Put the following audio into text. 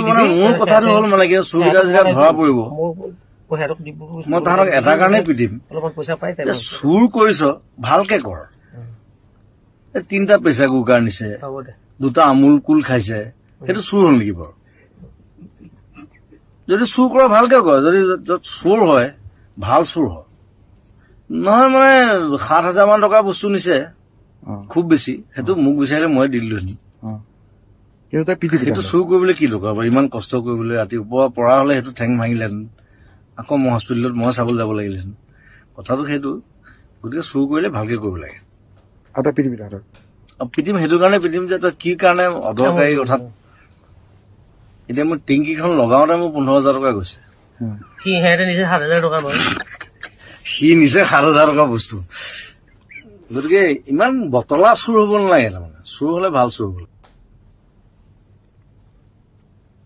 মানে মোৰ কথাটো হ'ল মানে কি চুৰকেইটা যেতিয়া ধৰা পৰিব মই তাহাঁতক এটা কাৰণেই পিটিম চুৰ কৰিছ ভালকে কৰ। 3টা প্ৰেচাৰ কুকাৰ নিছে 2টা আমুল কুল খাইছে সেইটো চুৰ হ'ল নেকি বাৰু? যদি চুৰ কৰা ভালকে কৰ। যদি চুৰ হয় ভাল চুৰ হয় নহয় মানে 7,000 মান টকা বস্তু নিছে খুব বেছি সেইটো মোক বিচাৰিলে মই দিলো সেইটো চুৰ কৰিবলৈ কি দৰকাৰ বাৰু? ইমান কষ্ট কৰিবলৈ ৰাতিপুৱা পৰা হলে সেইটো ঠেং ভাঙিলেহেঁতেন আকৌ মই হস্পিটেলত মই চাবলৈ যাব লাগিলেহেঁতেন। কথাটো সেইটো। গতিকে চুৰ কৰিলে ভালকে কৰিব লাগে। পিটিম সেইটো কাৰণে পিটিম যে তই কি কাৰণে অদৰকাৰী কথাত। এতিয়া মোৰ টিংকিখন লগাওতে মোৰ 15,000 টকা গৈছে। সি নিছে 7,000 টকা বস্তু। গতিকে ইমান বতলা চুৰ হব নালাগে। তাৰমানে চুৰ হলে ভাল চুৰ হব।